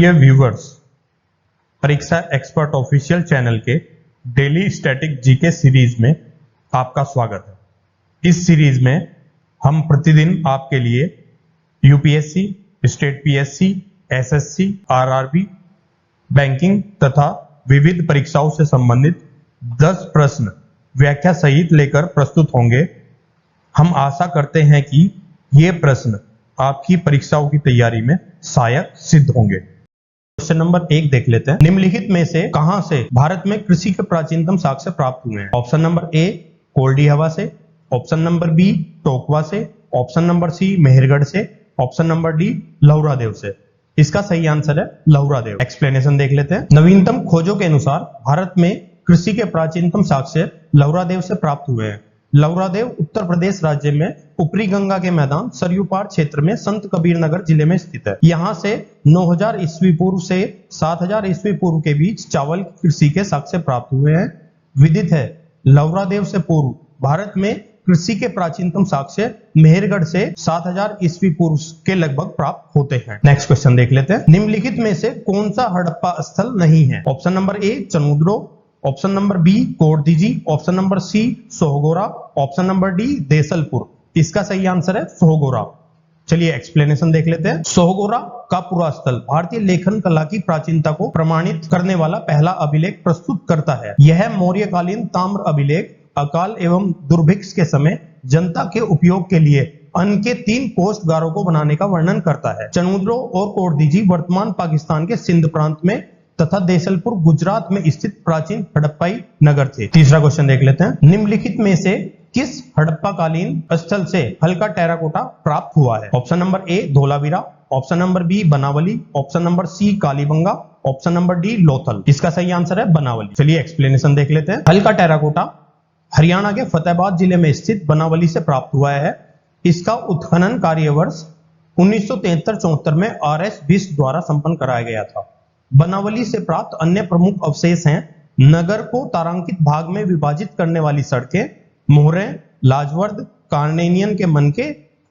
प्रिय व्यूवर्स, परीक्षा expert official channel के डेली स्टैटिक जीके सीरीज में आपका स्वागत है। इस सीरीज में हम प्रतिदिन आपके लिए UPSC, state PSC, SSC, RRB, banking तथा विविध परीक्षाओं से संबंधित 10 प्रश्न व्याख्या सहित लेकर प्रस्तुत होंगे। हम आशा करते हैं कि ये प्रश्न आपकी परीक्षाओं की तैयारी में सहायक सिद्ध होंगे। क्वेश्चन नंबर 1 देख लेते हैं। निम्नलिखित में से कहां से भारत में कृषि के प्राचीनतम साक्ष्य प्राप्त हुए हैं? ऑप्शन नंबर ए कोल्डी हवा से, ऑप्शन नंबर बी टोकवा से, ऑप्शन नंबर सी मेहरगढ़ से, ऑप्शन नंबर डी लहुरादेव से। इसका सही आंसर है लहुरादेव। एक्सप्लेनेशन देख लेते हैं। नवीनतम खोजों के अनुसार भारत में कृषि के प्राचीनतम साक्ष्य लहुरादेव से प्राप्त हुए हैं। लहुरादेव उत्तर प्रदेश राज्य में ऊपरी गंगा के मैदान सरयू पार क्षेत्र में संत कबीर नगर जिले में स्थित है। यहाँ से 9000 ईस्वी पूर्व से 7000 ईस्वी पूर्व के बीच चावल की कृषि के साक्ष्य प्राप्त हुए हैं। विदित है लहुरादेव से पूर्व भारत में कृषि के प्राचीनतम साक्ष्य मेहरगढ़ से 7000 ईस्वी पूर्व के लगभग प्राप्त होते हैं। नेक्स्ट क्वेश्चन देख लेते हैं। निम्नलिखित में से कौन सा हड़प्पा स्थल नहीं है? Option number A Chanhudaro, option number B Kot Diji, option number C Sohgaura, option number D Desalpur. इसका सही आंसर है सोहगोरा। चलिए एक्सप्लेनेशन देख लेते हैं। सोहगोरा का पुरा स्थल भारतीय लेखन कला की प्राचीनता को प्रमाणित करने वाला पहला अभिलेख प्रस्तुत करता है। यह मौर्यकालीन ताम्र अभिलेख अकाल एवं दुर्भिक्ष के समय जनता के उपयोग के लिए अन्न के 3 कोष्ठगारों को बनाने का वर्णन करता है। चनुद्रो और कोरदीजी वर्तमान पाकिस्तान के सिंध प्रांत में तथा देसलपुर गुजरात में स्थित प्राचीन हड़प्पाई नगर थे। तीसरा क्वेश्चन देख लेते हैं। निम्नलिखित में से किस हड़प्पा कालीन स्थल से हल्का टेराकोटा प्राप्त हुआ है? Option number A Dholavira, option number B Banawali, option number C Kalibanga, option number D Lothal. इसका सही आंसर है बनावली। चलिए एक्सप्लेनेशन देख लेते हैं। हल्का टेराकोटा हरियाणा के फतेहाबाद जिले में स्थित बनावली से प्राप्त हुआ है। इसका उत्खनन कार्य वर्ष 1973-74 में RS बिष्ट द्वारा संपन्न कराया गया था। बनावली से प्राप्त अन्य प्रमुख अवशेष हैं नगर को तारांकित भाग में विभाजित करने वाली सड़कें, मोहरें, लाजवर्द, कार्नेनियन के मनके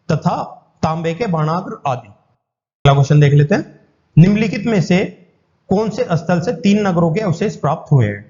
तथा तांबे के बाणाग्र आदि। अगला क्वेश्चन देख लेते हैं। निम्नलिखित में से कौन से स्थल से 3 नगरों के अवशेष प्राप्त हुए हैं?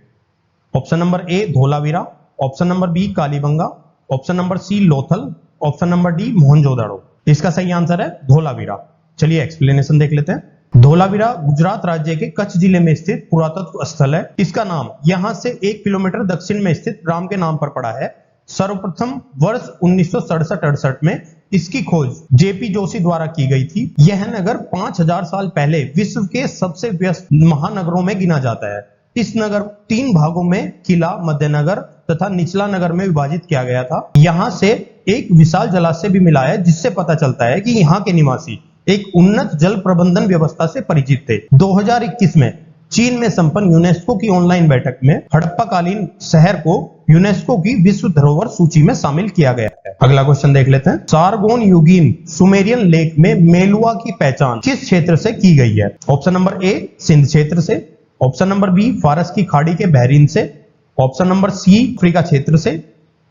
Option number A Dholavira, option number B Kalibangan, option number C Lothal, option number D Mohenjodaro. इसका सही आंसर है धोलावीरा। चलिए एक्सप्लेनेशन देख लेते हैं। धोलावीरा गुजरात राज्य के कच्छ जिले में स्थित पुरातत्व स्थल है। इसका नाम यहां से 1 किलोमीटर दक्षिण में स्थित राम के नाम पर पड़ा है। सर्वप्रथम वर्ष 1967-68 में इसकी खोज जेपी जोशी द्वारा की गई थी। यह नगर 5000 साल पहले विश्व के सबसे व्यस्त महानगरों में गिना जाता है। इस नगर 3 भागों में किला, मध्यनगर तथा निचला नगर में विभाजित किया गया था। यहाँ से एक विशाल जलाशय भी मिला है, जिससे पता चलता है कि यहाँ के निवासी एक उन्नत जल प्रबंधन व्यवस्था से परिचित थे। 2021 में चीन में संपन्न यूनेस्को की ऑनलाइन बैठक में हड़प्पा कालीन शहर को यूनेस्को की विश्व धरोहर सूची में शामिल किया गया है। अगला क्वेश्चन देख लेते हैं। सारगोन युगीन सुमेरियन लेक में मेलुआ की पहचान किस क्षेत्र से की गई है? ऑप्शन नंबर ए सिंध क्षेत्र से, ऑप्शन नंबर बी फारस की खाड़ी के बहरीन से, ऑप्शन नंबर सी अफ्रीका क्षेत्र से,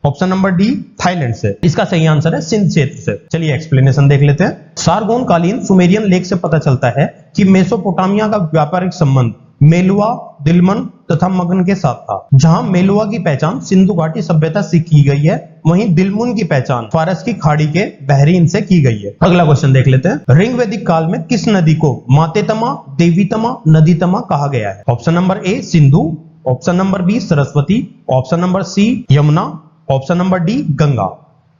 ऑप्शन नंबर डी थाईलैंड से। इसका सही आंसर है सिंध क्षेत्र से। चलिए एक्सप्लेनेशन देख लेते हैं। सारगोन कालीन सुमेरियन लेख से पता चलता है कि मेसोपोटामिया का व्यापारिक संबंध मेलुआ, दिलमन तथा मगन के साथ था। जहां मेलुआ की पहचान सिंधु घाटी सभ्यता से की गई है, वहीं दिलमुन की पहचान फारस की खाड़ी के बहरीन से की गई है। अगला क्वेश्चन देख लेते हैं। ऋग वैदिक काल में किस नदी को मातेतमा, देवीतमा, नदीतमा कहा गया है? Option number A Sindhu, option number B Saraswati, option number C Yamuna, option number D Ganga.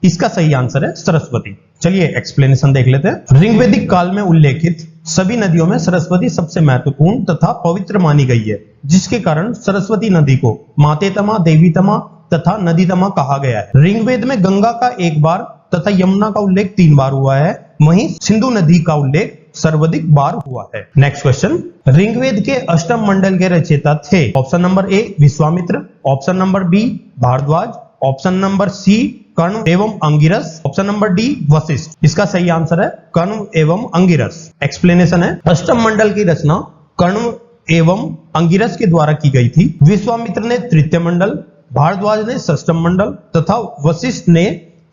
इसका सही आंसर है सरस्वती। चलिए एक्सप्लेनेशन देख लेते हैं। ऋग्वैदिक काल में उल्लेखित सभी नदियों में सरस्वती सबसे महत्वपूर्ण तथा पवित्र मानी गई है, जिसके कारण सरस्वती नदी को मातेतमा, देवीतमा तथा नदीतमा कहा गया है। ऋग्वेद में गंगा का 1 बार तथा यमुना का उल्लेख 3 बार हुआ है, वहीं सिंधु नदी का उल्लेख सर्वाधिक बार हुआ है। Next question. ऋग्वेद के अष्टम मंडल के रचयिता थे? Option number A Vishwamitra, option number B Bharadwaj, option number C Karna एवं Angiras, option number D Vashishtha. इसका सही आंसर है कर्ण एवं अंगिरस। एक्सप्लेनेशन है। अष्टम मंडल की रचना कर्ण एवं अंगिरस के द्वारा की गई थी। विश्वामित्र ने तृतीय मंडल, भारद्वाज ने षष्ठम मंडल तथा वशिष्ठ ने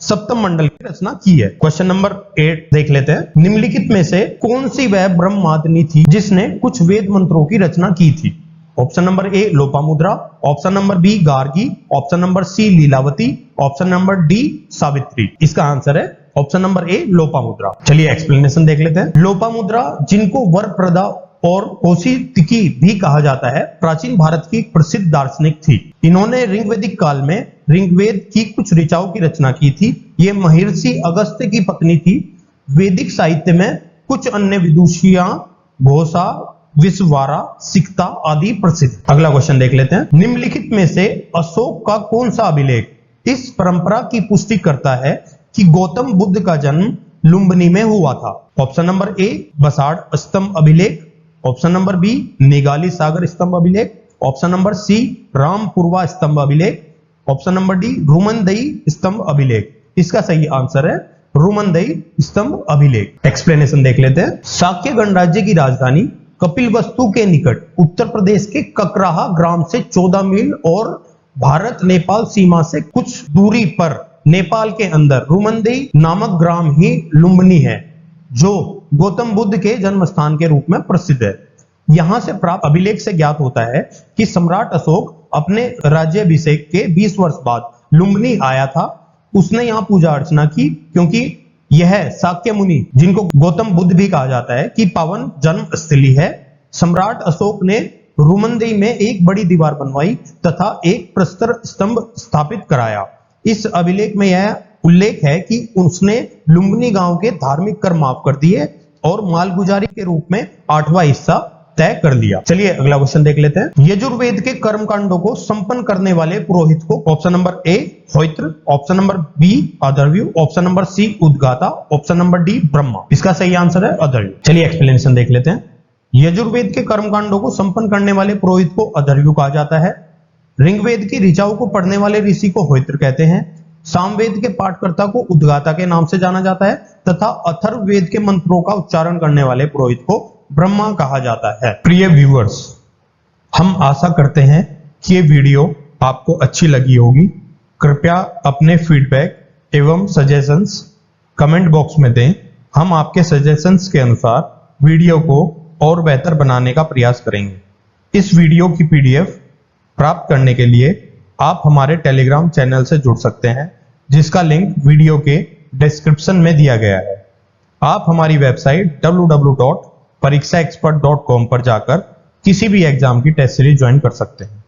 सप्तम मंडल की रचना की है। क्वेश्चन नंबर 8 देख लेते हैं। निम्नलिखित में से कौन सी वह ब्रह्मादिनी थी जिसने कुछ वेद मंत्रों की रचना की थी? Option number A Lopamudra, option number B Gargi, option number C Lilavati, option number D Savitri. इसका आंसर है ऑप्शन नंबर ए लोपामुद्रा। चलिए एक्सप्लेनेशन देख लेते हैं। लोपामुद्रा, जिनको वरप्रदा और कौशिकी भी कहा जाता है, प्राचीन भारत की प्रसिद्ध दार्शनिक थी। इन्होंने ऋग्वैदिक काल में ऋग्वेद की कुछ ऋचाओं की रचना की थी। ये महर्षि अगस्त्य की पत्नी थी। वैदिक साहित्य में कुछ अन्य विदुषियां घोषा, विश्वारा, सिक्ता आदि प्रसिद्ध। अगला क्वेश्चन देख लेते हैं। निम्नलिखित में से अशोक का कौन सा अभिलेख इस परंपरा की पुष्टि करता है कि गौतम बुद्ध का जन्म लुम्बिनी में हुआ था? ऑप्शन नंबर ए बसाड़ स्तंभ अभिलेख, ऑप्शन नंबर बी मेघाली सागर स्तंभ अभिलेख, ऑप्शन नंबर सी रामपुरवा स्तंभ अभिलेख, ऑप्शन नंबर डी रुमनदई स्तंभ अभिलेख। इसका सही आंसर है रुमनदई स्तंभ अभिलेख। एक्सप्लेनेशन देख लेते हैं। शाक्य गणराज्य की राजधानी कपिलवस्तु के निकट उत्तर प्रदेश के ककराहा ग्राम से 14 मील और भारत नेपाल सीमा से कुछ दूरी पर नेपाल के अंदर रुमनदई नामक ग्राम ही लुम्बिनी है, जो गौतम बुद्ध के जन्म स्थान के रूप में प्रसिद्ध है। यहां से प्राप्त अभिलेख से ज्ञात होता है कि सम्राट अशोक अपने राज्याभिषेक के 20 वर्ष बाद लुम्बिनी आया था। उसने यहाँ पूजा अर्चना की, क्योंकि यह शाक्य मुनि, जिनको गौतम बुद्ध भी कहा जाता है, की पावन जन्म स्थली है। सम्राट अशोक ने रुमनदई में एक बड़ी दीवार बनवाई तथा एक प्रस्तर स्तंभ स्थापित कराया। इस अभिलेख में यह उल्लेख है कि उसने लुम्बिनी गांव के धार्मिक कर माफ कर दिए और मालगुजारी के रूप में 8वां हिस्सा तय कर लिया। चलिए अगला क्वेश्चन देख लेते हैं। यजुर्वेद के कर्मकांडों को संपन्न करने वाले पुरोहित को option number A Hotri, option number B Adhvaryu, option number C Udgata, option number D Brahma. इसका सही आंसर है अदर्व्यु। चलिए एक्सप्लेनेशन देख लेते हैं। यजुर्वेद के कर्मकांडों को संपन्न करने वाले पुरोहित को अदर्व्यु कहा जाता है। ऋग्वेद की ऋचाओं को पढ़ने वाले ऋषि को होयत्र कहते हैं। सामवेद के पाठकर्ता को उद्गाता के नाम से जाना जाता है तथा अथर्ववेद के मंत्रों का उच्चारण करने वाले पुरोहित को ब्रह्मा कहा जाता है। प्रिय व्यूअर्स, हम आशा करते हैं कि ये वीडियो आपको अच्छी लगी होगी। कृपया अपने फीडबैक एवं सजेशंस कमेंट बॉक्स में दें। हम आपके सजेशंस के अनुसार वीडियो को और बेहतर बनाने का प्रयास करेंगे। इस वीडियो की पीडीएफ प्राप्त करने के लिए आप हमारे टेलीग्राम चैनल से जुड़ सकते हैं, जिसका लिंक वीडियो के डिस्क्रिप्शन में दिया गया है। आप हमारी वेबसाइट www.parikshaexpert.com पर जाकर किसी भी एग्जाम की टेस्ट सीरीज ज्वाइन कर सकते हैं।